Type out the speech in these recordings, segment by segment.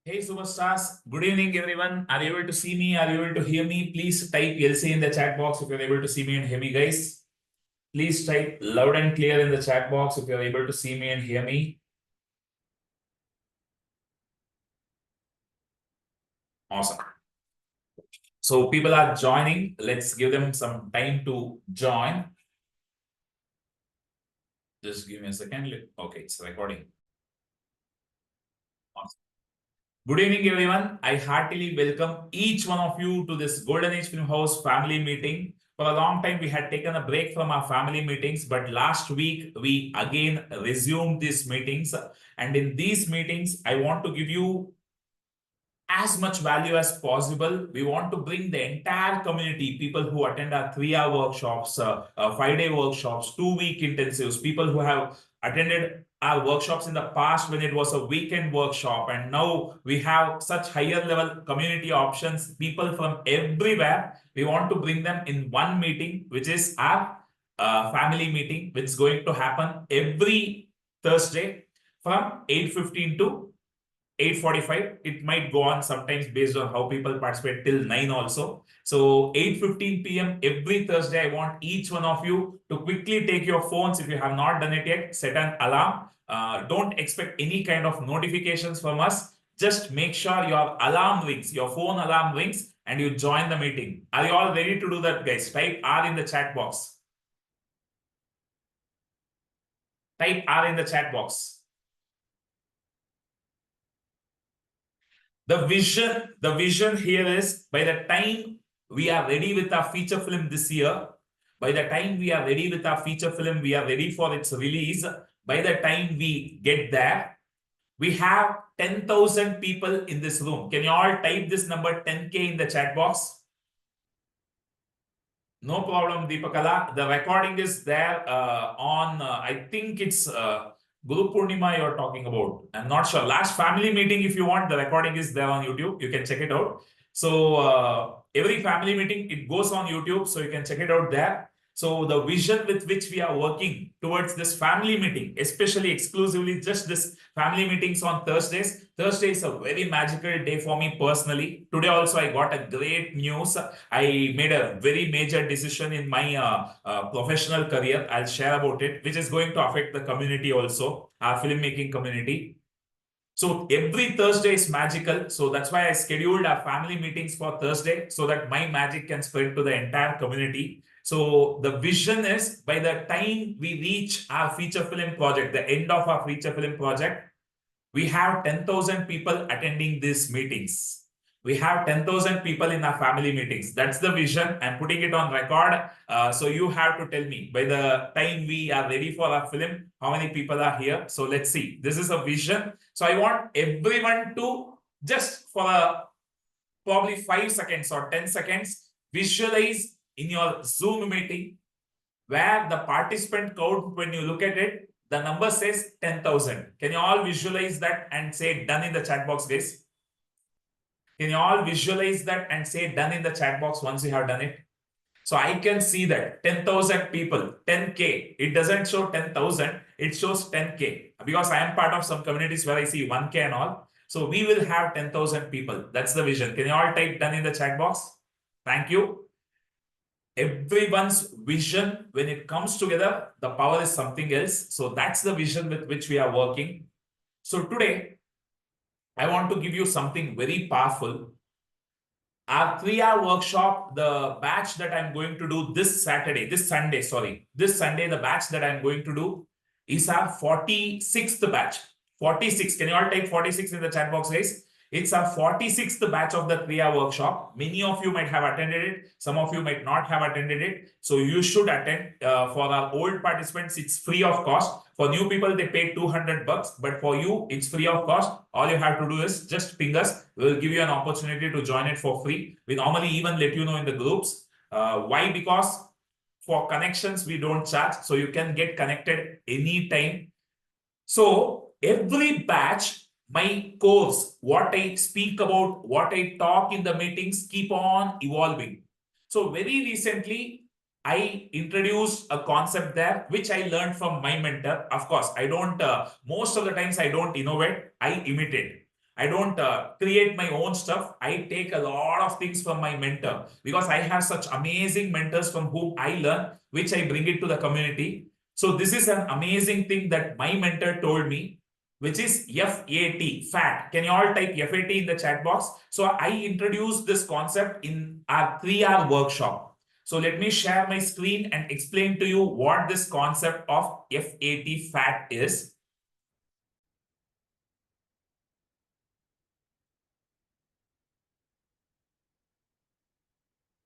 Hey superstars, good evening everyone. Are you able to see me? Are you able to hear me? Please type LC in the chat box if you're able to see me and hear me, guys. Please type loud and clear in the chat box if you're able to see me and hear me. Awesome. So people are joining. Let's give them some time to join. Just give me a second. Okay, it's recording. Awesome. Good evening, everyone. I heartily welcome each one of you to this Golden Age Film House family meeting. For a long time, we had taken a break from our family meetings, but last week we again resumed these meetings. And in these meetings, I want to give you as much value as possible. We want to bring the entire community, people who attend our 3-hour workshops, 5-day workshops, 2-week intensives, people who have attended our workshops in the past when it was a weekend workshop, and now we have such higher level community options, people from everywhere. We want to bring them in one meeting, which is our family meeting, which is going to happen every Thursday from 8:15 to 8:45. It might go on sometimes based on how people participate till 9 also. So 8:15 p.m. every Thursday, I want each one of you to quickly take your phones. If you have not done it yet, set an alarm. Don't expect any kind of notifications from us. Just make sure your alarm rings, your phone alarm rings, and you join the meeting. Are you all ready to do that, guys? Type R in the chat box. Type R in the chat box. The vision here is, by the time we are ready with our feature film this year, by the time we are ready with our feature film, we are ready for its release. By the time we get there, we have 10,000 people in this room. Can you all type this number 10K in the chat box? No problem, Deepakala. The recording is there on, I think it's Guru Purnima you're talking about. I'm not sure. Last family meeting, if you want, the recording is there on YouTube. You can check it out. So every family meeting, it goes on YouTube. So you can check it out there. So the vision with which we are working towards this family meeting, especially exclusively just this family meetings on Thursdays. Thursday is a very magical day for me personally. Today also I got a great news. I made a very major decision in my professional career. I'll share about it, which is going to affect the community also, our filmmaking community. So every Thursday is magical. So that's why I scheduled our family meetings for Thursday so that my magic can spread to the entire community. So the vision is, by the time we reach our feature film project, the end of our feature film project, we have 10,000 people attending these meetings. We have 10,000 people in our family meetings. That's the vision. I'm putting it on record. So you have to tell me, by the time we are ready for our film, how many people are here. So let's see. This is a vision. So I want everyone to just for probably 5 seconds or 10 seconds, visualize in your Zoom meeting where the participant count, when you look at it, the number says 10,000. Can you all visualize that and say done in the chat box, guys? Can you all visualize that and say done in the chat box once you have done it? So I can see that 10,000 people, 10K. It doesn't show 10,000, it shows 10K. Because I am part of some communities where I see 1K and all. So we will have 10,000 people. That's the vision. Can you all type done in the chat box? Thank you. Everyone's vision, when it comes together, the power is something else. So that's the vision with which we are working. So today, I want to give you something very powerful. Our 3-hour workshop, the batch that I'm going to do this Sunday, the batch that I'm going to do is our 46th batch. 46. Can you all type 46 in the chat box, guys? It's our 46th batch of the 3-hour workshop. Many of you might have attended it. Some of you might not have attended it. So you should attend. For our old participants, it's free of cost. For new people, they pay $200. But for you, it's free of cost. All you have to do is just ping us. We'll give you an opportunity to join it for free. We normally even let you know in the groups. Why? Because for connections, we don't charge. So you can get connected anytime. So every batch, my course, what I speak about, what I talk in the meetings, keep on evolving. So very recently, I introduced a concept there, which I learned from my mentor. Of course, I don't, most of the times I don't innovate, I imitate. I don't create my own stuff. I take a lot of things from my mentor because I have such amazing mentors from whom I learn, which I bring it to the community. So this is an amazing thing that my mentor told me, which is FAT, fat. Can you all type FAT in the chat box? So I introduced this concept in our 3-hour workshop. So let me share my screen and explain to you what this concept of FAT, fat is.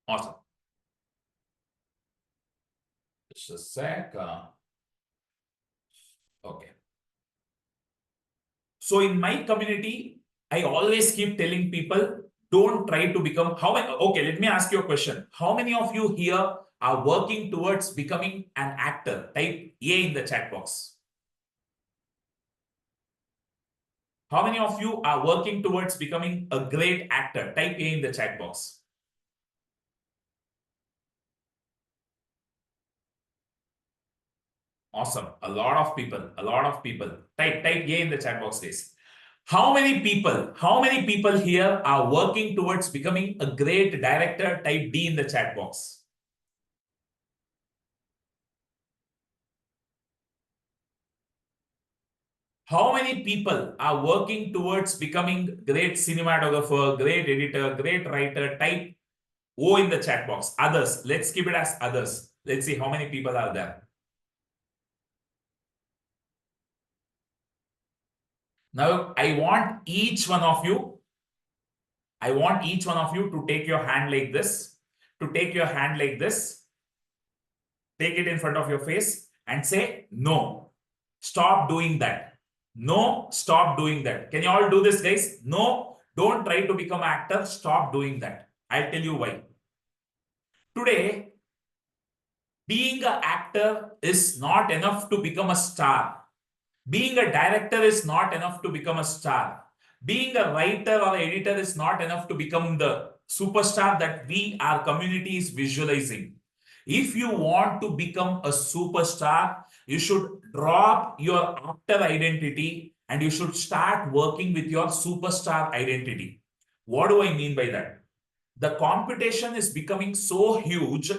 Awesome. Just a sec. Okay. So in my community, I always keep telling people, don't try to become how many. Okay, let me ask you a question. How many of you here are working towards becoming an actor? Type A in the chat box. How many of you are working towards becoming a great actor? Type A in the chat box. Awesome. A lot of people, a lot of people. Type A in the chat box, guys. How many people here are working towards becoming a great director? Type D in the chat box. How many people are working towards becoming great cinematographer, great editor, great writer? Type O in the chat box. Others. Let's keep it as others. Let's see how many people are there. Now, I want each one of you to take your hand like this, take it in front of your face and say, no, stop doing that. No, stop doing that. Can you all do this, guys? No, don't try to become an actor. Stop doing that. I'll tell you why. Today, being an actor is not enough to become a star. Being a director is not enough to become a star. Being a writer or editor is not enough to become the superstar that we, our community, is visualizing. If you want to become a superstar, you should drop your actor identity and you should start working with your superstar identity. What do I mean by that? The competition is becoming so huge.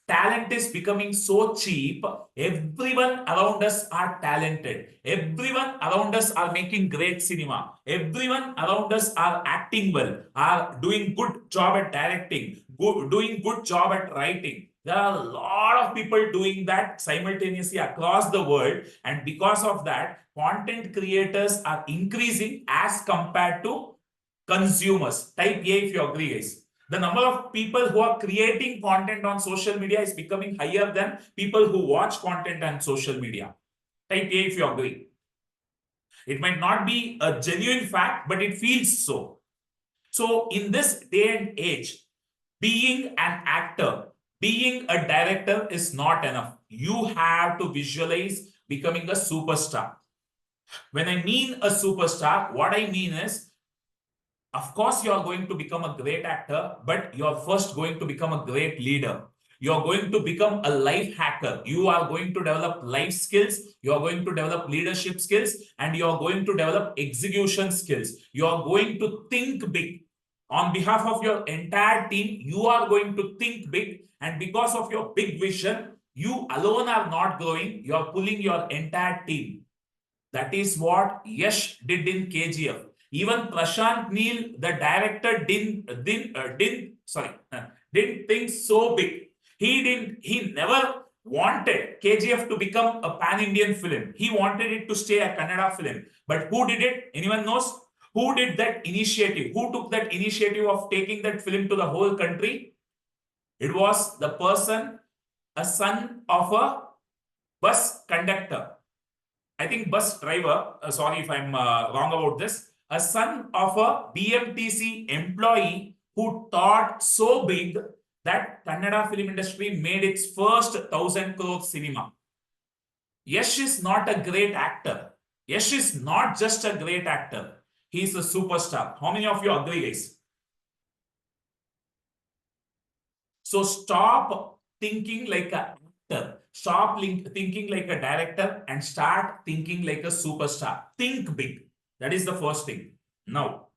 Talent is becoming so cheap. Everyone around us are talented. Everyone around us are making great cinema. Everyone around us are acting well, are doing good job at directing, doing good job at writing. There are a lot of people doing that simultaneously across the world. And because of that, content creators are increasing as compared to consumers. Type A if you agree, guys. The number of people who are creating content on social media is becoming higher than people who watch content on social media. Type A if you agree. It might not be a genuine fact, but it feels so. So in this day and age, being an actor, being a director is not enough. You have to visualize becoming a superstar. When I mean a superstar, what I mean is, of course, you are going to become a great actor, but you are first going to become a great leader. You are going to become a life hacker. You are going to develop life skills. You are going to develop leadership skills, and you are going to develop execution skills. You are going to think big. On behalf of your entire team, you are going to think big. And because of your big vision, you alone are not growing. You are pulling your entire team. That is what Yash did in KGF. Even Prashant Neel, the director, didn't think so big. He never wanted KGF to become a pan-Indian film. He wanted it to stay a Kannada film. But who did it? Anyone knows? Who did that initiative? Who took that initiative of taking that film to the whole country? It was the person, a son of a bus conductor. I think bus driver, sorry if I'm wrong about this, a son of a BMTC employee who thought so big that Kannada film industry made its first 1,000 crore cinema. Yash is not a great actor. Yash is not just a great actor. He is a superstar. How many of you agree, guys? So stop thinking like an actor. Stop thinking like a director and start thinking like a superstar. Think big. That is the first thing. Now,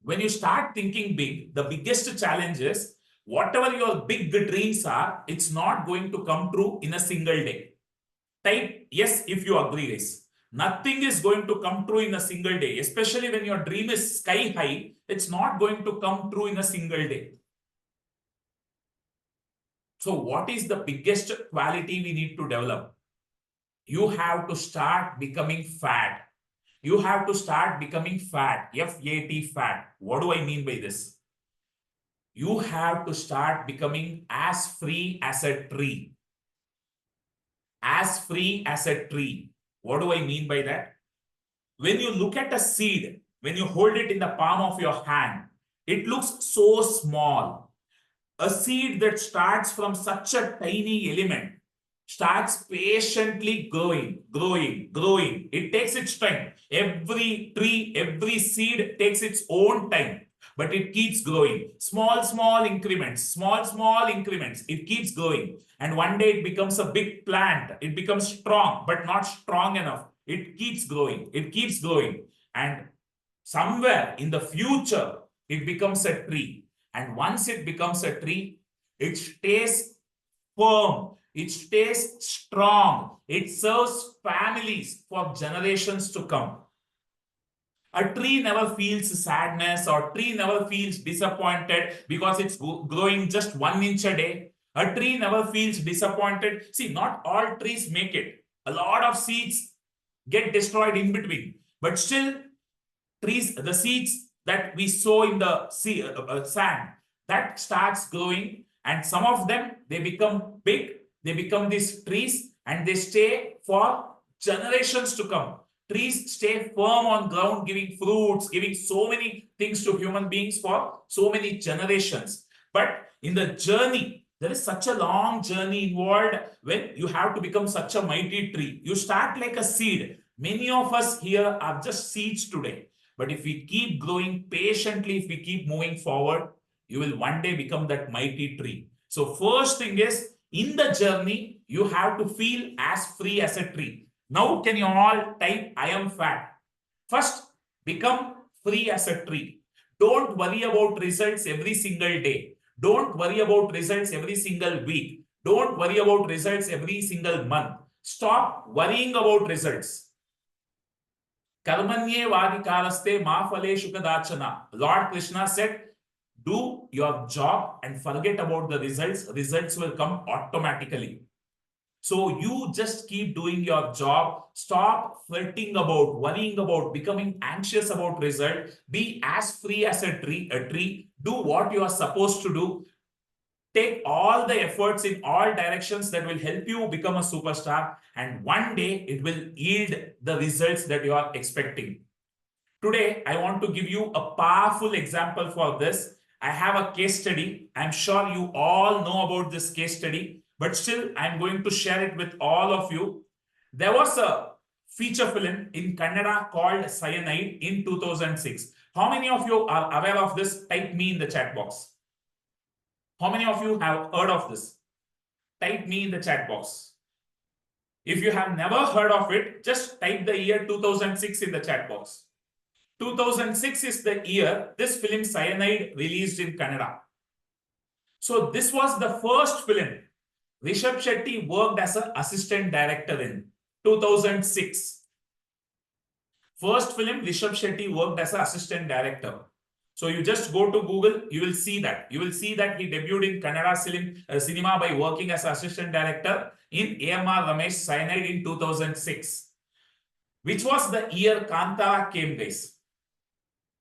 when you start thinking big, the biggest challenge is whatever your big dreams are, it's not going to come true in a single day. Type yes if you agree, guys. Nothing is going to come true in a single day, especially when your dream is sky high. It's not going to come true in a single day. So, what is the biggest quality we need to develop? You have to start becoming fat. You have to start becoming fat. F-A-T, fat. What do I mean by this? You have to start becoming as free as a tree. As free as a tree. What do I mean by that? When you look at a seed, when you hold it in the palm of your hand, it looks so small. A seed that starts from such a tiny element starts patiently growing. It takes its time. Every tree, every seed takes its own time, but it keeps growing. Small increments, small increments. It keeps growing. And one day it becomes a big plant. It becomes strong, but not strong enough. It keeps growing. It keeps growing. And somewhere in the future, it becomes a tree. And once it becomes a tree, it stays firm, it stays strong, it serves families for generations to come. A tree never feels sadness, or tree never feels disappointed because it's growing just 1 inch a day. A tree never feels disappointed. See, not all trees make it. A lot of seeds get destroyed in between, but still trees, the seeds that we sow in the sand, that starts growing, and some of them, they become big, they become these trees, and they stay for generations to come. Trees stay firm on ground, giving fruits, giving so many things to human beings for so many generations. But in the journey, there is such a long journey involved when you have to become such a mighty tree. You start like a seed. Many of us here are just seeds today. But if we keep growing patiently, if we keep moving forward, you will one day become that mighty tree. So first thing is, in the journey, you have to feel as free as a tree. Now can you all type, I am fat. First, become free as a tree. Don't worry about results every single day. Don't worry about results every single week. Don't worry about results every single month. Stop worrying about results. Karmanye vadikaraste ma phaleshu kadachana. Lord Krishna said, do your job and forget about the results. Results will come automatically. So you just keep doing your job. Stop flirting about, worrying about, becoming anxious about result. Be as free as a tree. Do what you are supposed to do. Take all the efforts in all directions that will help you become a superstar. And one day it will yield the results that you are expecting. Today, I want to give you a powerful example for this. I have a case study. I'm sure you all know about this case study, but still I'm going to share it with all of you. There was a feature film in Kannada called Cyanide in 2006. How many of you are aware of this? Type me in the chat box. How many of you have heard of this? Type me in the chat box. If you have never heard of it, just type the year 2006 in the chat box. 2006 is the year this film Cyanide released in Kannada. So this was the first film Rishabh Shetty worked as an assistant director in 2006. First film Rishabh Shetty worked as an assistant director. So you just go to Google, you will see that. You will see that he debuted in Kannada cinema by working as assistant director in AMR Ramesh Cyanide in 2006. Which was the year Kantara came, guys?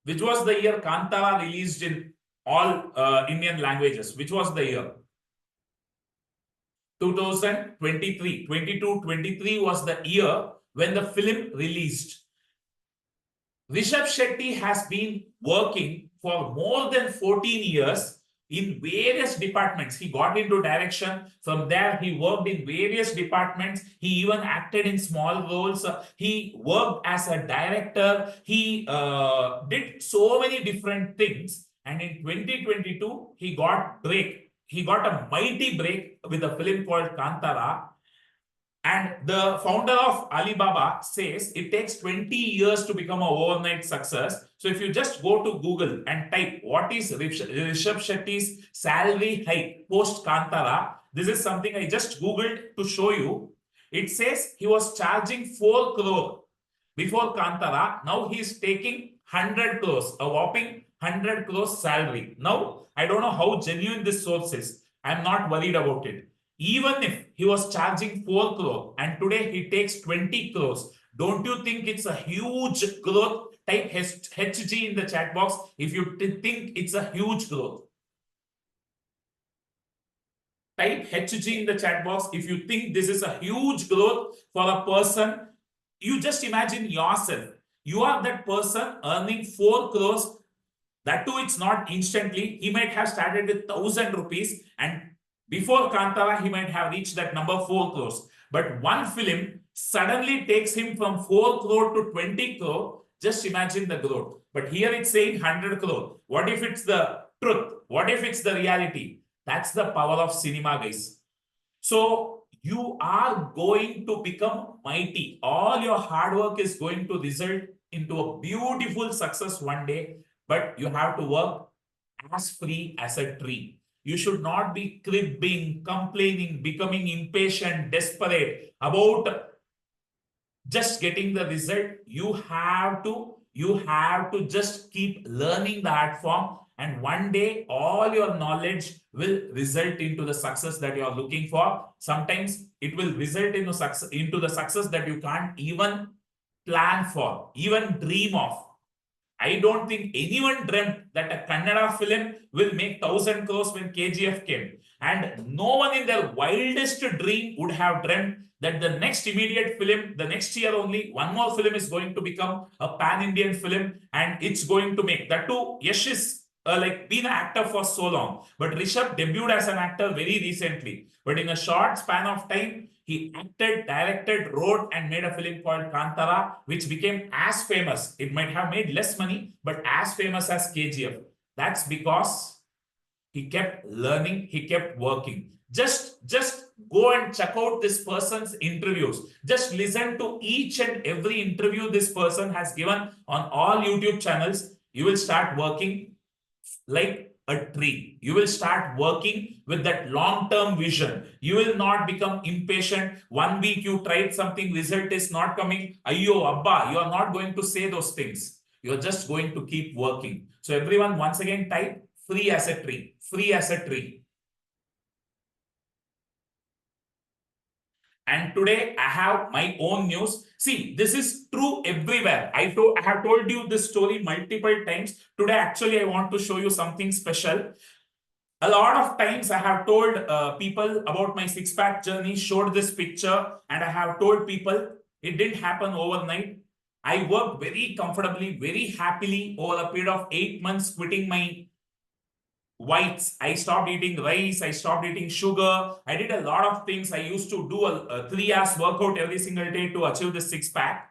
Which was the year Kantara released in all Indian languages? Which was the year? 2023. 22-23 was the year when the film released. Rishabh Shetty has been working for more than 14 years in various departments. He got into direction. From there, he worked in various departments. He even acted in small roles. He worked as a director. He did so many different things. And in 2022, he got break. He got a mighty break with a film called Kantara. And the founder of Alibaba says it takes 20 years to become an overnight success. So if you just go to Google and type what is Rishabh Shetty's salary hike post Kantara, this is something I just Googled to show you. It says he was charging 4 crore before Kantara. Now he is taking 100 crores, a whopping 100 crores salary. Now, I don't know how genuine this source is. I'm not worried about it. Even if he was charging 4 crore and today he takes 20 crores, don't you think it's a huge growth? Type HG in the chat box if you think it's a huge growth. Type HG in the chat box if you think this is a huge growth for a person. You just imagine yourself. You are that person earning 4 crores. That too, it's not instantly. He might have started with 1,000 rupees and before Kantara, he might have reached that number 4 crores. But one film suddenly takes him from 4 crore to 20 crore. Just imagine the growth. But here it's saying 100 crore. What if it's the truth? What if it's the reality? That's the power of cinema, guys. So you are going to become mighty. All your hard work is going to result into a beautiful success one day, but you have to work as free as a tree. You should not be cribbing, complaining, becoming impatient, desperate about just getting the result. You have to just keep learning the art form, and one day all your knowledge will result into the success that you are looking for. Sometimes it will result into the success that you can't even plan for, even dream of. I don't think anyone dreamt that a Kannada film will make 1,000 crores when KGF came. And no one in their wildest dream would have dreamt that the next immediate film, the next year only, one more film is going to become a pan-Indian film and it's going to make. That too, Yash is like been an actor for so long. But Rishabh debuted as an actor very recently. But in a short span of time, he acted, directed, wrote, and made a film called Kantara, which became as famous. It might have made less money, but as famous as KGF. That's because he kept learning, he kept working. Just go and check out this person's interviews. Just listen to each and every interview this person has given on all YouTube channels. You will start working like a tree. You will start working with that long-term vision. You will not become impatient. 1 week you tried something, result is not coming. Ayyo, Abba, you are not going to say those things. You're just going to keep working. So everyone, once again, type free as a tree. Free as a tree. And today I have my own news. See, this is true everywhere. I have told you this story multiple times. Today, actually, I want to show you something special. A lot of times I have told people about my six-pack journey, showed this picture, and I have told people it didn't happen overnight. I worked very comfortably, very happily over a period of 8 months, quitting my whites. I stopped eating rice. I stopped eating sugar. I did a lot of things. I used to do a 3 hours workout every single day to achieve the six-pack.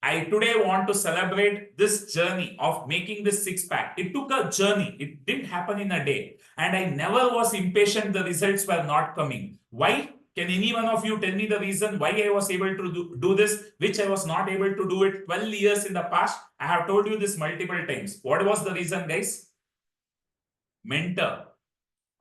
I today want to celebrate this journey of making this six-pack. It took a journey. It didn't happen in a day. And I never was impatient. The results were not coming. Why? Can any one of you tell me the reason why I was able to do this, which I was not able to do it 12 years in the past? I have told you this multiple times. What was the reason, guys? Mentor.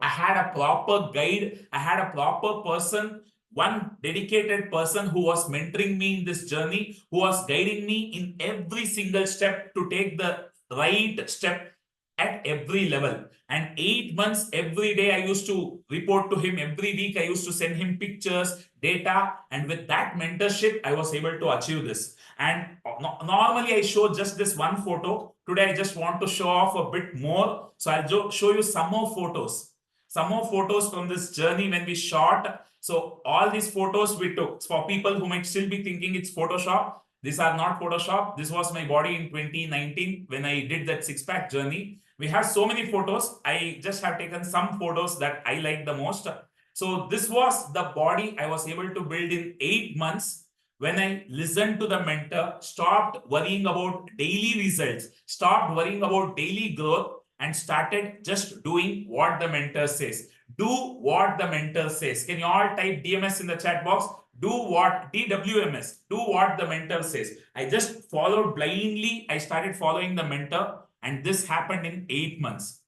I had a proper guide. I had a proper person, one dedicated person who was mentoring me in this journey, who was guiding me in every single step to take the right step at every level. And 8 months, every day I used to report to him. Every week I used to send him pictures, data. And with that mentorship, I was able to achieve this. And normally I show just this one photo. Today I just want to show off a bit more. So I'll show you some more photos. Some more photos from this journey when we shot. So all these photos we took, for people who might still be thinking it's Photoshop, these are not Photoshop. This was my body in 2019 when I did that six-pack journey. We have so many photos. I just have taken some photos that I like the most. So this was the body I was able to build in 8 months when I listened to the mentor, stopped worrying about daily results, stopped worrying about daily growth, and started just doing what the mentor says. Do what the mentor says. Can you all type DMS in the chat box? do what DWMS, do what the mentor says. I just followed blindly. I started following the mentor, and this happened in 8 months.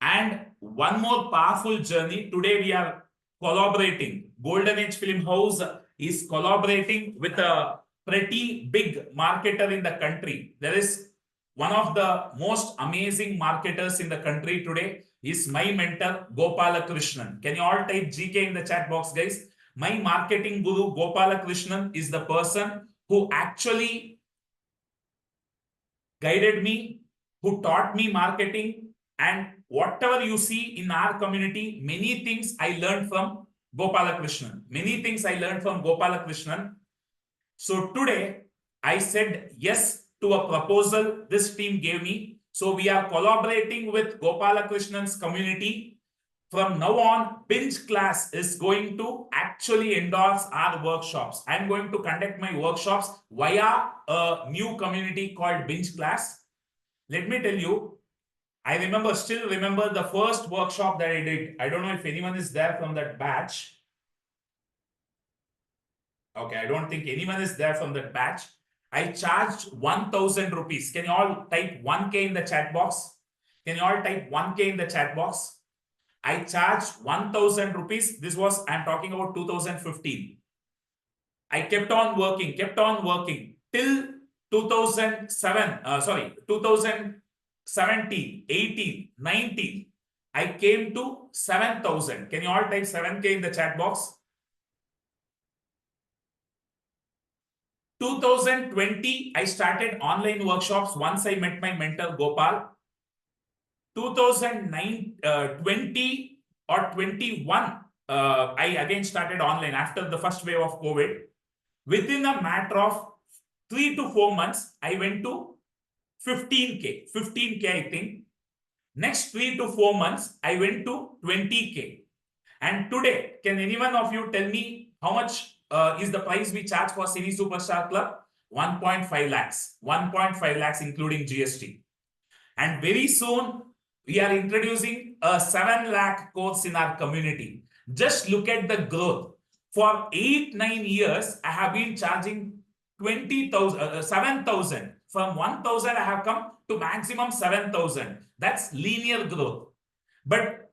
And one more powerful journey. Today we are collaborating. Golden Age Film House is collaborating with a pretty big marketer in the country. There is one of the most amazing marketers in the country today is my mentor, Gopalakrishnan. Can you all type GK in the chat box, guys? My marketing guru, Gopalakrishnan, is the person who actually guided me, who taught me marketing, and whatever you see in our community, many things I learned from Gopalakrishnan. Many things I learned from Gopalakrishnan. So today, I said yes to a proposal this team gave me. So we are collaborating with Gopalakrishnan's community. From now on, Binge Class is going to actually endorse our workshops. I'm going to conduct my workshops via a new community called Binge Class. Let me tell you, I still remember the first workshop that I did. I don't know if anyone is there from that batch. Okay, I don't think anyone is there from that batch. I charged 1,000 rupees. Can you all type 1K in the chat box? Can you all type 1K in the chat box? I charged 1,000 rupees. This was, I'm talking about 2015. I kept on working till 2017, 18, 19. I came to 7,000. Can you all type 7K in the chat box? 2020, I started online workshops once I met my mentor Gopal. 2020 or 21, I again started online after the first wave of COVID. Within a matter of 3 to 4 months, I went to 15K, I think. Next 3 to 4 months, I went to 20K. And today, can any one of you tell me how much is the price we charge for Cine Superstar Club? 1.5 lakhs. 1.5 lakhs including GST. And very soon, we are introducing a 7 lakh course in our community. Just look at the growth. For 8-9 years, I have been charging 7,000. From 1,000, I have come to maximum 7,000. That's linear growth. But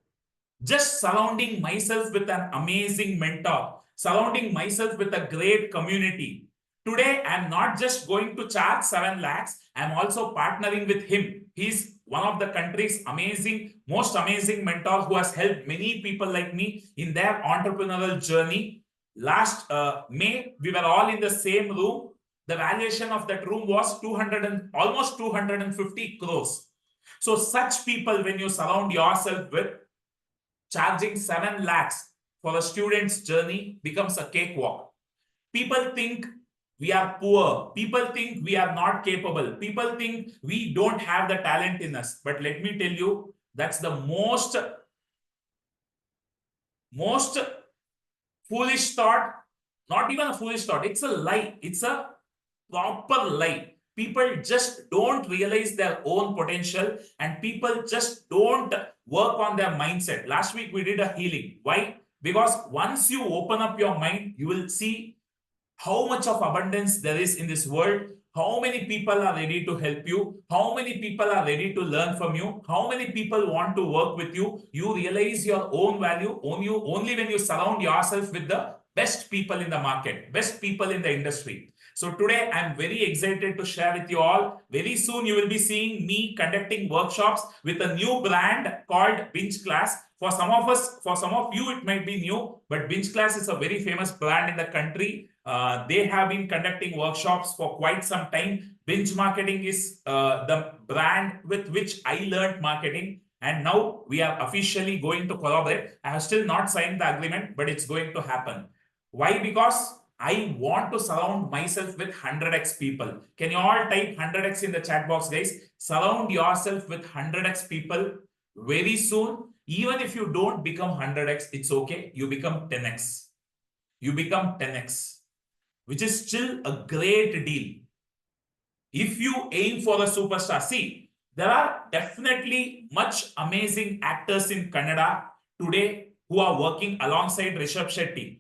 just surrounding myself with an amazing mentor, surrounding myself with a great community. Today, I'm not just going to charge 7 lakhs. I'm also partnering with him. He's one of the country's most amazing mentor who has helped many people like me in their entrepreneurial journey. Last May, we were all in the same room. The valuation of that room was almost 250 crores. So such people, when you surround yourself with, charging 7 lakhs for a student's journey becomes a cakewalk. People think we are poor. People think we are not capable. People think we don't have the talent in us. But let me tell you, that's the most foolish thought. Not even a foolish thought. It's a lie. It's a proper lie. People just don't realize their own potential, and people just don't work on their mindset. Last week, we did a healing. Why? Because once you open up your mind, you will see how much of abundance there is in this world, how many people are ready to help you, how many people are ready to learn from you, how many people want to work with you. You realize your own value only when you surround yourself with the best people in the market, best people in the industry. So today, I'm very excited to share with you all. Very soon, you will be seeing me conducting workshops with a new brand called Binge Class. For some of you, it might be new, but Binge Class is a very famous brand in the country. They have been conducting workshops for quite some time. Binge Marketing is the brand with which I learned marketing. And now we are officially going to collaborate. I have still not signed the agreement, but it's going to happen. Why? Because I want to surround myself with 100x people. Can you all type 100x in the chat box, guys? Surround yourself with 100x people. Very soon, even if you don't become 100x, it's okay. You become 10x. You become 10x, which is still a great deal. If you aim for a superstar, see, there are definitely much amazing actors in Kannada today who are working alongside Rishabh Shetty.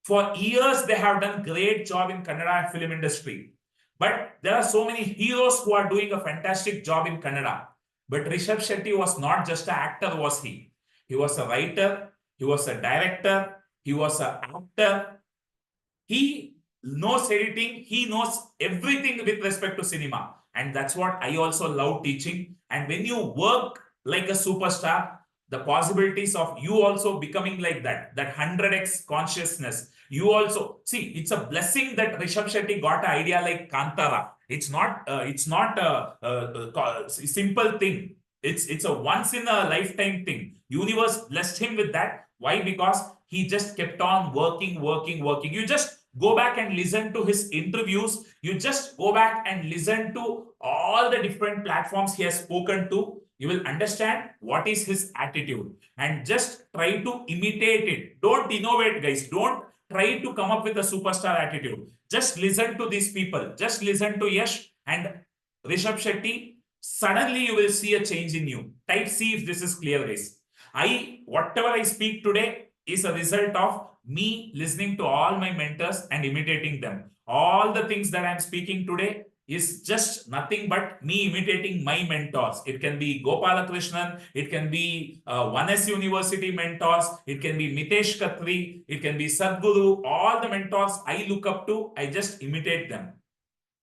For years, they have done great job in Kannada film industry. But there are so many heroes who are doing a fantastic job in Kannada. But Rishabh Shetty was not just an actor, was he? He was a writer, he was a director, he was an actor. He knows editing, he knows everything with respect to cinema. And that's what I also love teaching. And when you work like a superstar, the possibilities of you also becoming like that 100x consciousness. You also see it's a blessing that Rishabh Shetty got an idea like Kantara. It's not a simple thing. It's a once in a lifetime thing. Universe blessed him with that. Why? Because he just kept on working. You just go back and listen to his interviews. You just go back and listen to all the different platforms he has spoken to. You will understand what is his attitude and just try to imitate it. Don't innovate, guys. Don't try to come up with a superstar attitude. Just listen to these people. Just listen to Yash and Rishabh Shetty. Suddenly you will see a change in you. Type C if this is clear, guys. Whatever I speak today is a result of me listening to all my mentors and imitating them. All the things that I'm speaking today is just nothing but me imitating my mentors. It can be Gopalakrishnan, it can be 1S University mentors, it can be Mitesh Khatri, it can be Sadhguru. All the mentors I look up to, I just imitate them.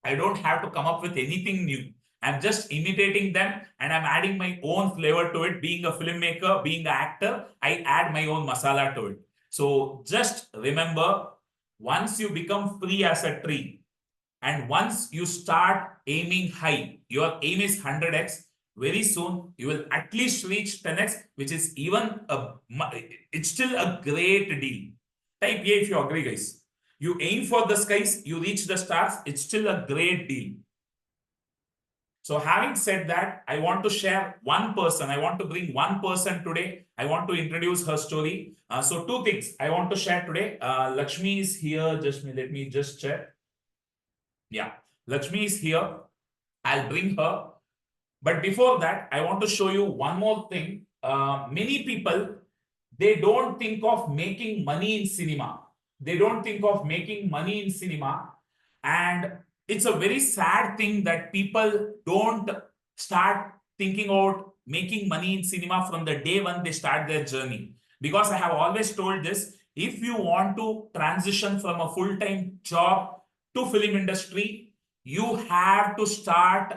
I don't have to come up with anything new. I'm just imitating them and I'm adding my own flavor to it. Being a filmmaker, being an actor, I add my own masala to it. So just remember, once you become free as a tree, and once you start aiming high, your aim is 100x, very soon you will at least reach 10x, which is it's still a great deal. Type A if you agree, guys. You aim for the skies, you reach the stars, it's still a great deal. So having said that, I want to share one person. I want to bring one person today. I want to introduce her story. So two things I want to share today. Lakshmi is here. Let me just check. Yeah, Lakshmi is here. I'll bring her. But before that, I want to show you one more thing. Many people, they don't think of making money in cinema. They don't think of making money in cinema. And it's a very sad thing that people don't start thinking about making money in cinema from the day when they start their journey. Because I have always told this, if you want to transition from a full-time job to film industry, you have to start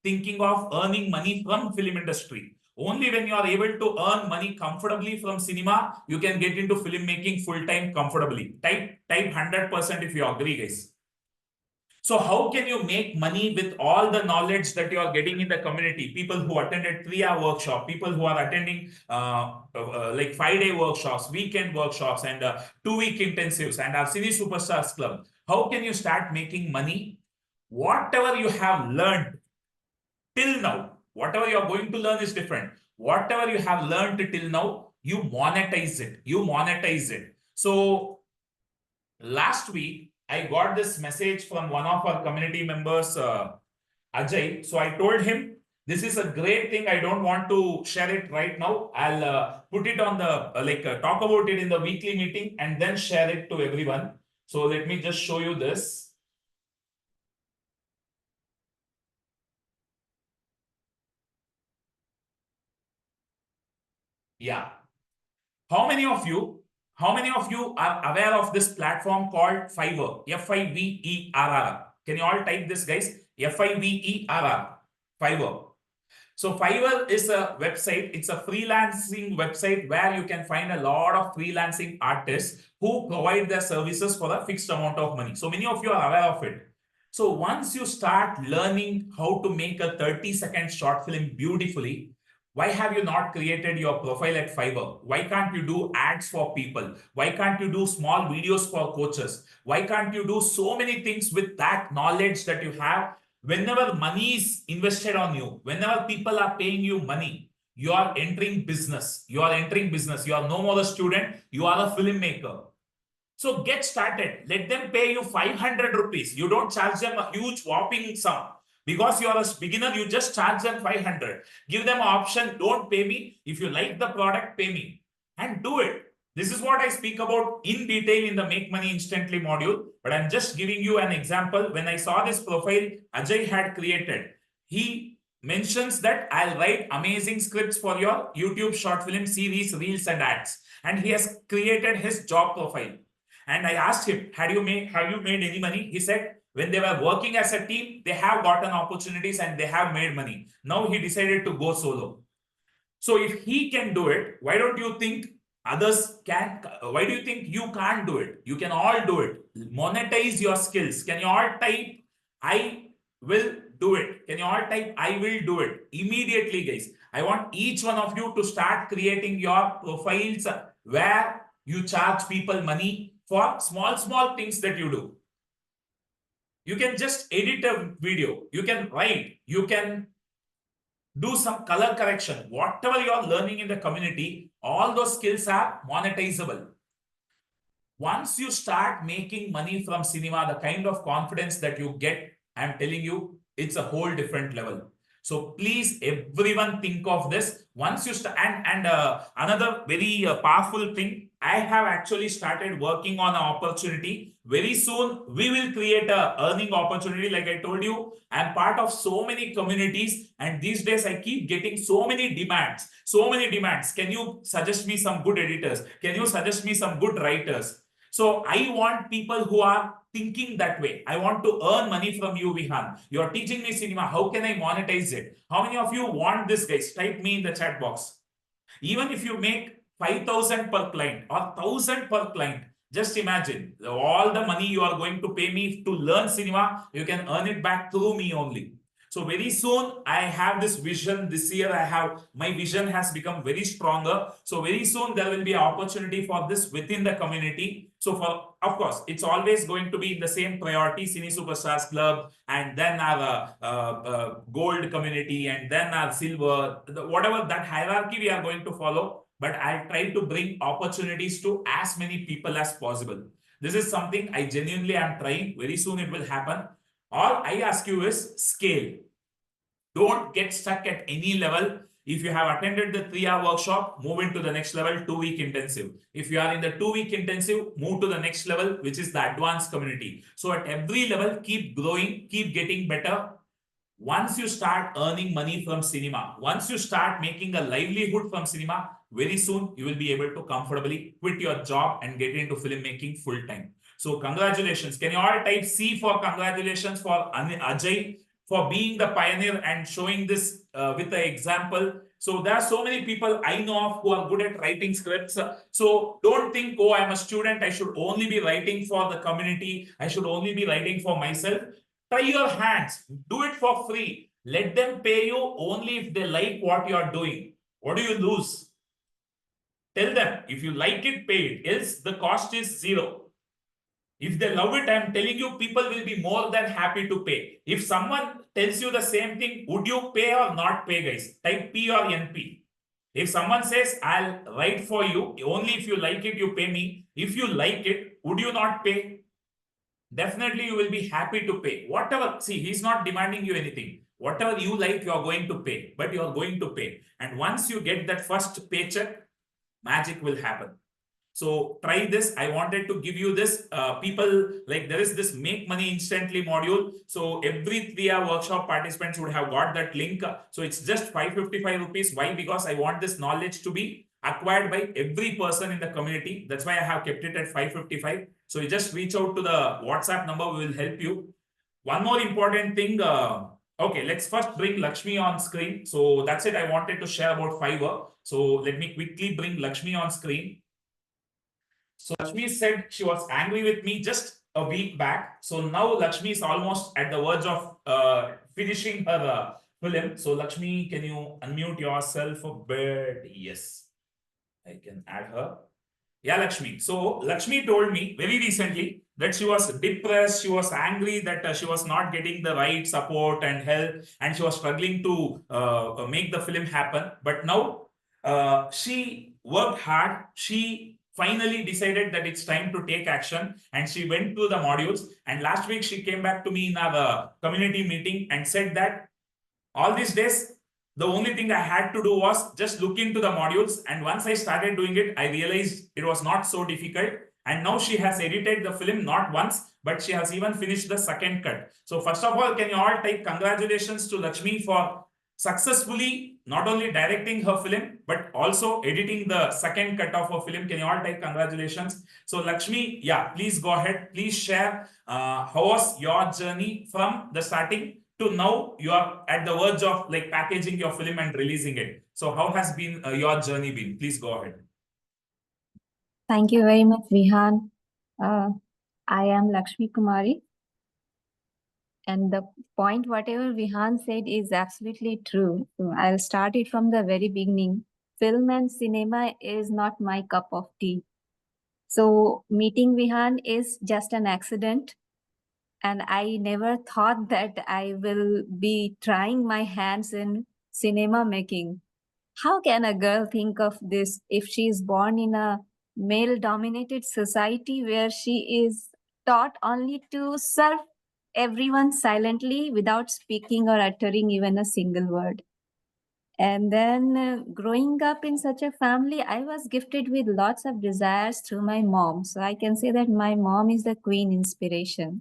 thinking of earning money from film industry. Only when you are able to earn money comfortably from cinema, you can get into filmmaking full-time comfortably. Type 100% if you agree, guys. So how can you make money with all the knowledge that you are getting in the community? People who attended 3-hour workshop, people who are attending like 5-day workshops, weekend workshops, and 2-week intensives, and our Cine Superstars Club. How can you start making money? Whatever you have learned till now, whatever you are going to learn is different. Whatever you have learned till now, you monetize it. You monetize it. So last week, I got this message from one of our community members, Ajay. So I told him, this is a great thing. I don't want to share it right now. I'll put it on the, talk about it in the weekly meeting and then share it to everyone. So let me just show you this. Yeah. How many of you are aware of this platform called Fiverr? Fiverr. Can you all type this, guys? Fiverr. Fiverr. So Fiverr is a website. It's a freelancing website where you can find a lot of freelancing artists who provide their services for a fixed amount of money. So many of you are aware of it. So once you start learning how to make a 30-second short film beautifully, why have you not created your profile at Fiverr? Why can't you do ads for people? Why can't you do small videos for coaches? Why can't you do so many things with that knowledge that you have? Whenever money is invested on you, whenever people are paying you money, you are entering business. You are entering business. You are no more a student. You are a filmmaker. So get started. Let them pay you 500 rupees. You don't charge them a huge whopping sum. Because you are a beginner, you just charge them 500. Give them an option, don't pay me. If you like the product, pay me. And do it. This is what I speak about in detail in the Make Money Instantly module, but I'm just giving you an example. When I saw this profile Ajay had created, he mentions that I'll write amazing scripts for your YouTube short film series, reels and ads. And he has created his job profile. And I asked him, have you made any money? He said, when they were working as a team, they have gotten opportunities and they have made money. Now he decided to go solo. So if he can do it, why don't you think others can? Why do you think you can't do it? You can all do it. Monetize your skills. Can you all type, I will do it? Can you all type, I will do it? Immediately, guys. I want each one of you to start creating your profiles where you charge people money for small things that you do. You can just edit a video. You can write. You can do some color correction. Whatever you are learning in the community, all those skills are monetizable. Once you start making money from cinema, the kind of confidence that you get, I'm telling you, it's a whole different level. So please, everyone, think of this. Once you start, and another very powerful thing, I have actually started working on an opportunity. Very soon, we will create a earning opportunity. Like I told you, I'm part of so many communities, and these days I keep getting so many demands. So many demands. Can you suggest me some good editors? Can you suggest me some good writers? So I want people who are thinking that way. I want to earn money from you, Vihan. You're teaching me cinema. How can I monetize it? How many of you want this, guys? Type me in the chat box. Even if you make 5,000 per client or 1,000 per client, just imagine all the money you are going to pay me to learn cinema, you can earn it back through me only. So very soon I have this vision. This year my vision has become very stronger. So very soon there will be an opportunity for this within the community. So of course, it's always going to be in the same priority, Cine Superstars Club, and then our gold community, and then our silver, whatever that hierarchy we are going to follow. But I'll try to bring opportunities to as many people as possible. This is something I genuinely am trying. Very soon it will happen. All I ask you is scale. Don't get stuck at any level. If you have attended the 3-hour workshop, move into the next level, 2-week intensive. If you are in the 2-week intensive, move to the next level, which is the advanced community. So at every level, keep growing, keep getting better. Once you start earning money from cinema, once you start making a livelihood from cinema, very soon you will be able to comfortably quit your job and get into filmmaking full time. So congratulations. Can you all type C for congratulations for Ajay for being the pioneer and showing this with the example. So there are so many people I know of who are good at writing scripts. So don't think, oh, I'm a student, I should only be writing for the community, I should only be writing for myself. Try your hands, do it for free. Let them pay you only if they like what you are doing. What do you lose? Tell them, if you like it, pay it, else the cost is zero. If they love it, I'm telling you, people will be more than happy to pay. If someone tells you the same thing, would you pay or not pay, guys? Type P or NP. If someone says, I'll write for you, only if you like it, you pay me. If you like it, would you not pay? Definitely you will be happy to pay. Whatever, see, he's not demanding you anything. Whatever you like, you are going to pay, but you are going to pay. And once you get that first paycheck, magic will happen. So try this. I wanted to give you this. People, like there is this Make Money Instantly module. So every 3-hour workshop participants would have got that link. So it's just 555 rupees. Why? Because I want this knowledge to be acquired by every person in the community. That's why I have kept it at 555. So you just reach out to the WhatsApp number. We will help you. One more important thing. Okay, let's first bring Lakshmi on screen. So that's it. I wanted to share about Fiverr. So let me quickly bring Lakshmi on screen. So Lakshmi said she was angry with me just a week back. So now Lakshmi is almost at the verge of finishing her film. So Lakshmi, can you unmute yourself a bit? Yes, I can add her. Yeah, Lakshmi. So Lakshmi told me very recently that she was depressed, she was angry that she was not getting the right support and help, and she was struggling to make the film happen. But now she worked hard. She finally decided that it's time to take action, and she went through the modules. And last week she came back to me in our community meeting and said that all these days The only thing I had to do was just look into the modules. And once I started doing it, I realized it was not so difficult. And now she has edited the film not once, but she has even finished the second cut. So first of all, can you all type congratulations to Lakshmi for successfully not only directing her film, but also editing the second cut of her film. Can you all type congratulations? So Lakshmi, yeah, please go ahead. Please share how was your journey from the starting to now you are at the verge of like packaging your film and releasing it. So how has been your journey been? Please go ahead. Thank you very much, Vihan. I am Lakshmi Kumari. And the point, whatever Vihan said, is absolutely true. So I'll start it from the very beginning. Film and cinema is not my cup of tea. So meeting Vihan is just an accident. And I never thought that I will be trying my hands in cinema making. How can a girl think of this if she is born in a male dominated society where she is taught only to serve everyone silently without speaking or uttering even a single word? And then growing up in such a family, I was gifted with lots of desires through my mom. So I can say that my mom is the queen inspiration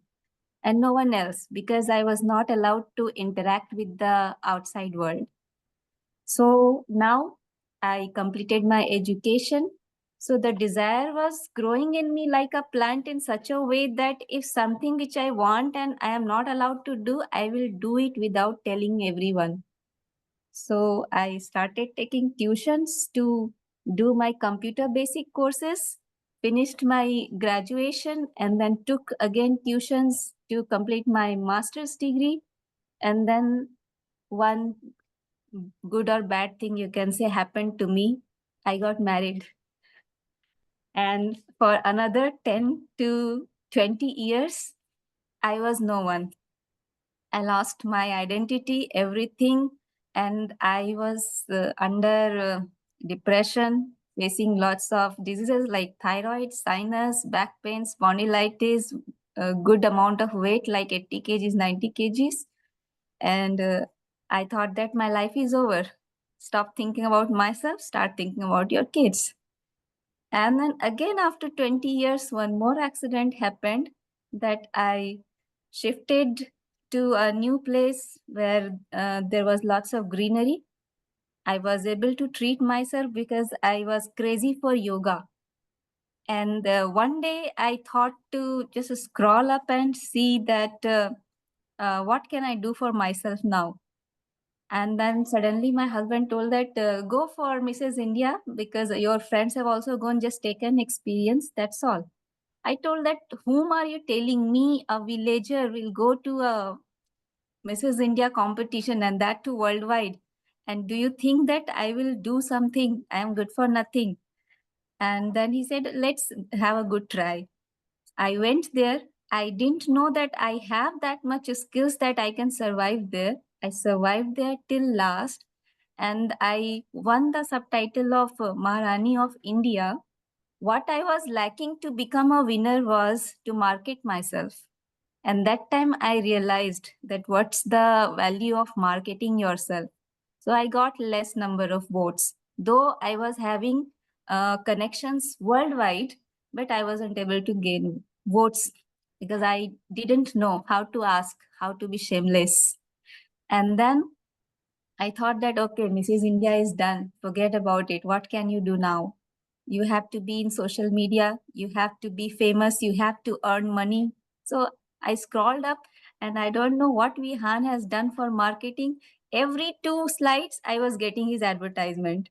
and no one else, because I was not allowed to interact with the outside world. So now I completed my education. So the desire was growing in me like a plant in such a way that if something which I want and I am not allowed to do, I will do it without telling everyone. So I started taking tuitions to do my computer basic courses, finished my graduation, and then took again tuitions to complete my master's degree. And then one good or bad thing you can say happened to me. I got married. And for another 10 to 20 years, I was no one. I lost my identity, everything. And I was under depression, facing lots of diseases like thyroid, sinus, back pain, spondylitis, a good amount of weight like 80 kgs, 90 kgs. And I thought that my life is over. Stop thinking about myself, start thinking about your kids. And then again, after 20 years, one more accident happened that I shifted to a new place where there was lots of greenery. I was able to treat myself because I was crazy for yoga. And one day I thought to just scroll up and see that what can I do for myself now? And then suddenly my husband told that go for Mrs. India because your friends have also gone, just take an experience. That's all. I told that, whom are you telling me, a villager, will go to a Mrs. India competition and that too worldwide? And do you think that I will do something? I am good for nothing. And then he said, let's have a good try. I went there. I didn't know that I have that much skills that I can survive there. I survived there till last. And I won the subtitle of Maharani of India. What I was lacking to become a winner was to market myself. And that time I realized that what's the value of marketing yourself. So I got less number of votes, though I was having connections worldwide, but I wasn't able to gain votes because I didn't know how to ask, how to be shameless. And then I thought that, okay, Mrs. India is done. Forget about it. What can you do now? You have to be in social media. You have to be famous. You have to earn money. So I scrolled up and I don't know what Vihan has done for marketing. Every 2 slides, I was getting his advertisement.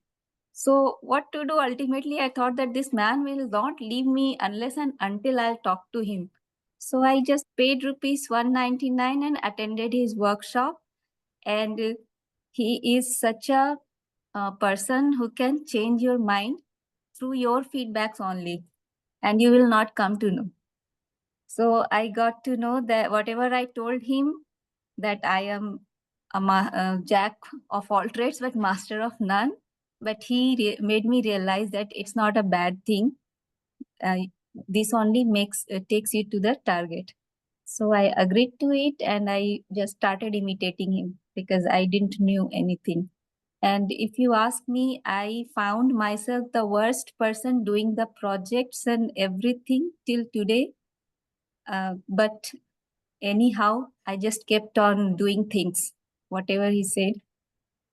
So what to do? Ultimately, I thought that this man will not leave me unless and until I'll talk to him. So I just paid rupees 199 and attended his workshop. And he is such a person who can change your mind through your feedbacks only, and you will not come to know. So I got to know that whatever I told him, that I am a jack of all trades but master of none, but he made me realize that it's not a bad thing. This only takes you to the target. So I agreed to it and I just started imitating him because I didn't knew anything. And if you ask me, I found myself the worst person doing the projects and everything till today. But anyhow, I just kept on doing things, whatever he said.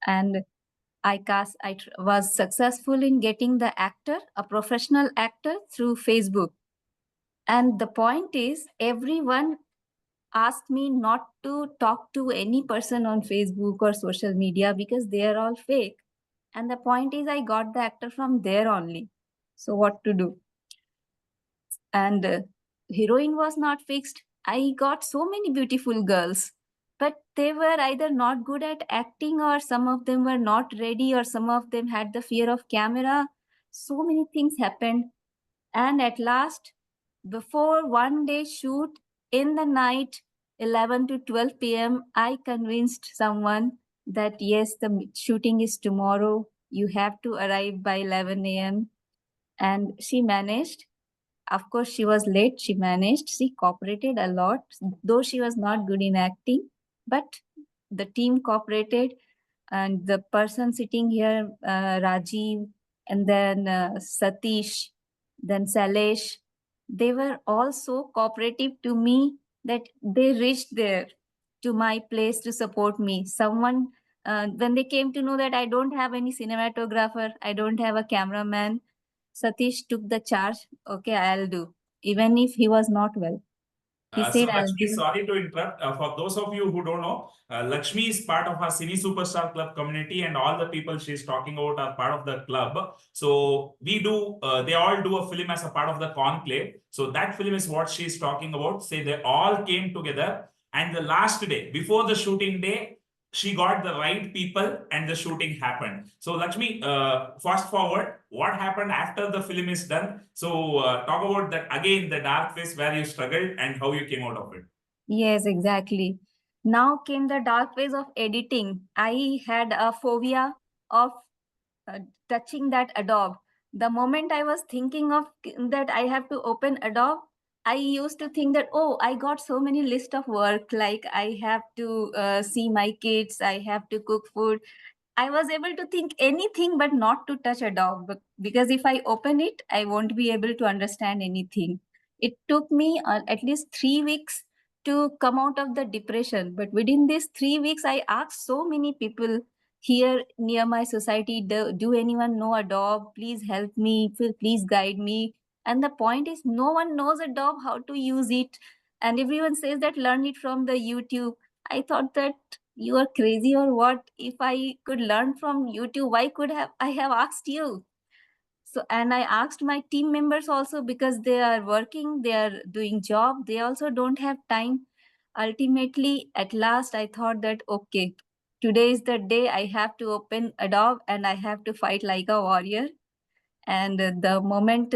And was successful in getting the actor, a professional actor, through Facebook. And the point is, everyone asked me not to talk to any person on Facebook or social media because they are all fake. And the point is, I got the actor from there only. So what to do? And heroine was not fixed. I got so many beautiful girls, but they were either not good at acting, or some of them were not ready, or some of them had the fear of camera. So many things happened. And at last, before one day shoot in the night, 11 to 12 p.m., I convinced someone that yes, the shooting is tomorrow. You have to arrive by 11 a.m. And she managed. Of course, she was late. She managed. She cooperated a lot, though she was not good in acting. But the team cooperated, and the person sitting here, Rajiv, and then Satish, then Salesh, they were all so cooperative to me that they reached there to my place to support me. Someone, when they came to know that I don't have any cinematographer, I don't have a cameraman, Satish took the charge. Okay, I'll do. Even if he was not well, he So said, I'll Lakshmi, do. sorry to interrupt. For those of you who don't know, Lakshmi is part of our Cine Superstar Club community, and all the people she's talking about are part of the club. So we do, they all do a film as a part of the conclave. So that film is what she's talking about. Say they all came together, and the last day, before the shooting day, she got the right people and the shooting happened. So Lakshmi, fast forward, what happened after the film is done? So talk about that again, the dark phase where you struggled and how you came out of it. Yes, exactly. Now came the dark phase of editing. I had a phobia of uh, touching that Adobe. The moment I was thinking of that I have to open Adobe, I used to think that, oh, I got so many list of work, like I have to see my kids, I have to cook food. I was able to think anything but not to touch a dog, because if I open it, I won't be able to understand anything. It took me at least 3 weeks to come out of the depression. But within these 3 weeks, I asked so many people here near my society, do anyone know a dog? Please help me, please guide me. And the point is, no one knows a dog how to use it. And everyone says that learn it from the YouTube. I thought that you are crazy or what? If I could learn from YouTube, why could have I have asked you? So, and I asked my team members also, because they are working, they are doing job, they also don't have time. Ultimately, at last, I thought that okay, today is the day I have to open Adobe and I have to fight like a warrior. And the moment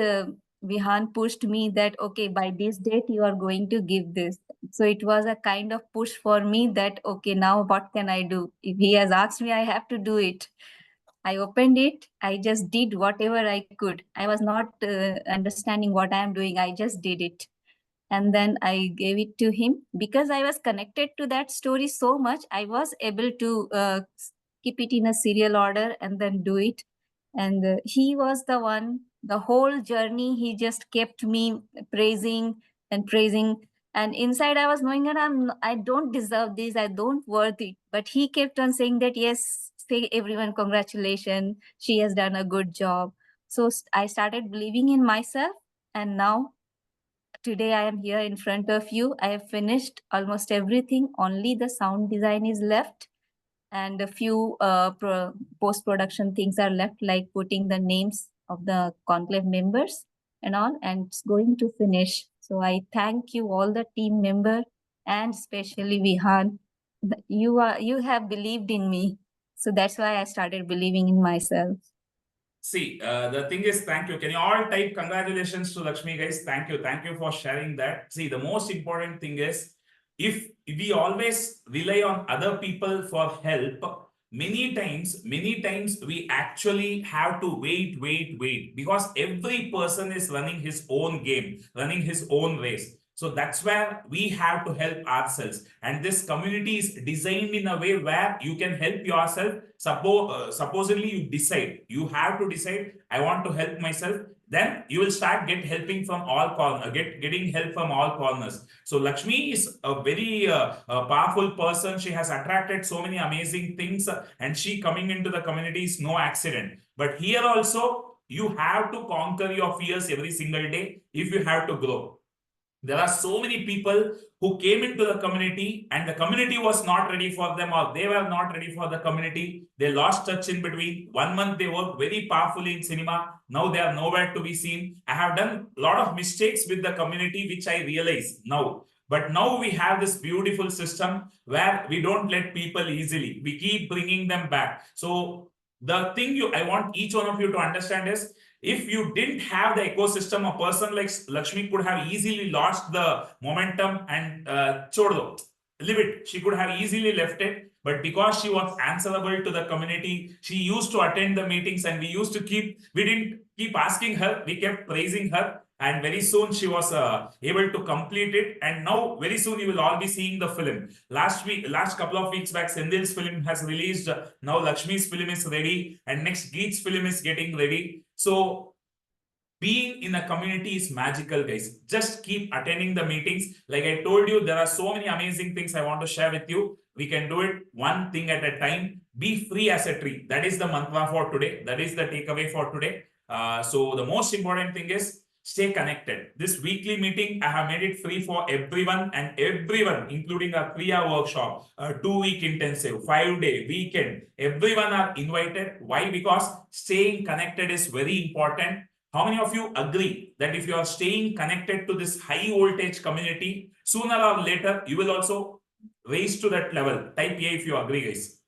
Vihan pushed me that, okay, by this date, you are going to give this. So it was a kind of push for me that, okay, now what can I do? If he has asked me, I have to do it. I opened it. I just did whatever I could. I was not understanding what I am doing. I just did it. And then I gave it to him. Because I was connected to that story so much, I was able to keep it in a serial order and then do it. And he was the one, the whole journey, he just kept me praising and praising. And inside I was knowing that I don't deserve this, I don't worth it. But he kept on saying that, yes, say everyone congratulations, she has done a good job. So I started believing in myself. And now today I am here in front of you. I have finished almost everything. Only the sound design is left, and a few post-production things are left, like putting the names of the conclave members and all, and it's going to finish. So I thank you, all the team member, and especially Vihan. You have believed in me. So that's why I started believing in myself. See, the thing is, thank you. Can you all type congratulations to Lakshmi, guys? Thank you. Thank you for sharing that. See, the most important thing is, if we always rely on other people for help, many times we actually have to wait, because every person is running his own game, running his own race. So that's where we have to help ourselves. And this community is designed in a way where you can help yourself. Supposedly you decide, you have to decide, I want to help myself. Then you will start getting help from all corners. So Lakshmi is a very powerful person. She has attracted so many amazing things, and she coming into the community is no accident. But here also, you have to conquer your fears every single day if you have to grow. There are so many people who came into the community and the community was not ready for them, or they were not ready for the community. They lost touch in between. 1 month they worked very powerfully in cinema. Now they are nowhere to be seen. I have done a lot of mistakes with the community, which I realize now. But now we have this beautiful system where we don't let people easily. We keep bringing them back. So the thing I want each one of you to understand is, if you didn't have the ecosystem, a person like Lakshmi could have easily lost the momentum and leave it. She could have easily left it. But because she was answerable to the community, she used to attend the meetings, and we didn't keep asking her, we kept praising her. And very soon she was able to complete it. And now very soon you will all be seeing the film. Last couple of weeks back, Sendil's film has released. Now Lakshmi's film is ready, and next Geet's film is getting ready. So being in a community is magical, guys. Just keep attending the meetings. Like I told you, there are so many amazing things I want to share with you. We can do it one thing at a time. Be free as a tree. That is the mantra for today. That is the takeaway for today. So the most important thing is stay connected. This weekly meeting, I have made it free for everyone, including a 3-hour workshop, a 2-week intensive, 5-day, weekend. Everyone are invited. Why? Because staying connected is very important. How many of you agree that if you are staying connected to this high voltage community, sooner or later, you will also raise to that level? Type A if you agree, guys.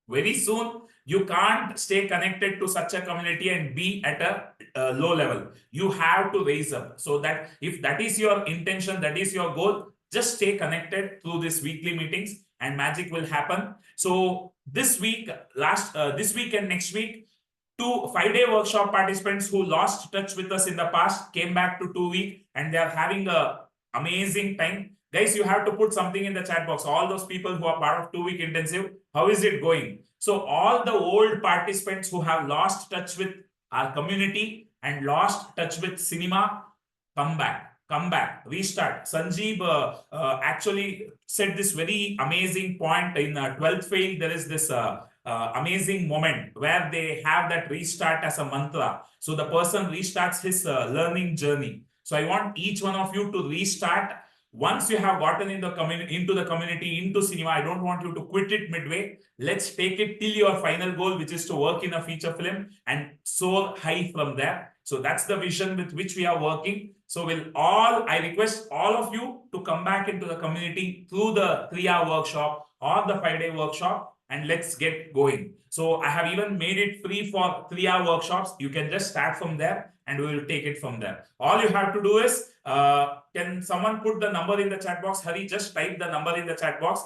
Very soon, you can't stay connected to such a community and be at a low level. You have to raise up. So that if that is your intention, that is your goal, just stay connected through these weekly meetings and magic will happen. So this week, this week and next week, 2 5-day workshop participants who lost touch with us in the past came back to 2 week, and they are having a amazing time. Guys, you have to put something in the chat box. All those people who are part of 2-week intensive, how is it going? So all the old participants who have lost touch with our community and lost touch with cinema, come back, restart. Sanjeev actually said this very amazing point. In 12th fail, there is this amazing moment where they have that restart as a mantra. So the person restarts his learning journey. So I want each one of you to restart. Once you have gotten into the community, into cinema, I don't want you to quit it midway. Let's take it till your final goal, which is to work in a feature film and soar high from there. So that's the vision with which we are working. So I request all of you to come back into the community through the 3-hour workshop or the 5-day workshop, and let's get going. So I have even made it free for 3-hour workshops. You can just start from there and we will take it from there. All you have to do is, can someone put the number in the chat box? Hari, just type the number in the chat box.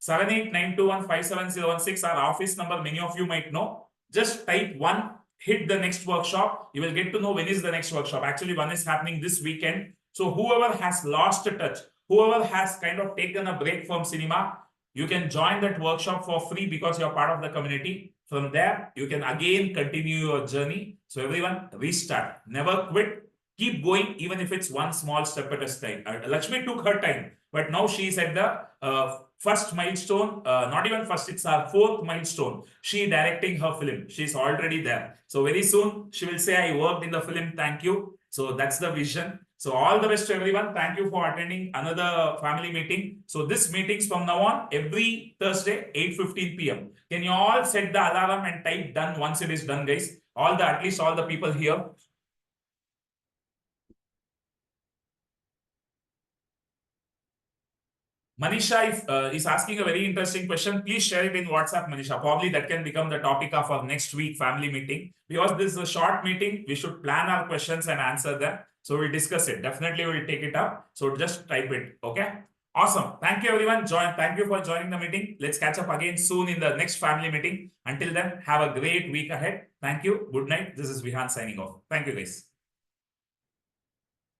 7892157016, our office number, many of you might know. Just type 1, hit the next workshop. You will get to know when is the next workshop. Actually, one is happening this weekend. So whoever has lost touch, whoever has kind of taken a break from cinema, you can join that workshop for free because you're part of the community. From there, you can again continue your journey. So everyone, restart. Never quit. Keep going, even if it's one small step at a time. Lakshmi took her time, but now she is at the first milestone. Not even first, it's our 4th milestone. She directing her film. She's already there. So very soon, she will say, I worked in the film. Thank you. So that's the vision. So all the best to everyone. Thank you for attending another family meeting. So this meetings from now on, every Thursday, 8:15 p.m. Can you all set the alarm and type done once it is done, guys? At least all the people here. Manisha is asking a very interesting question. Please share it in WhatsApp, Manisha. Probably that can become the topic of our next week family meeting. Because this is a short meeting, we should plan our questions and answer them. So we'll discuss it. Definitely we'll take it up. So just type it. Okay. Awesome. Thank you, everyone. Thank you for joining the meeting. Let's catch up again soon in the next family meeting. Until then, have a great week ahead. Thank you. Good night. This is Vihan signing off. Thank you, guys.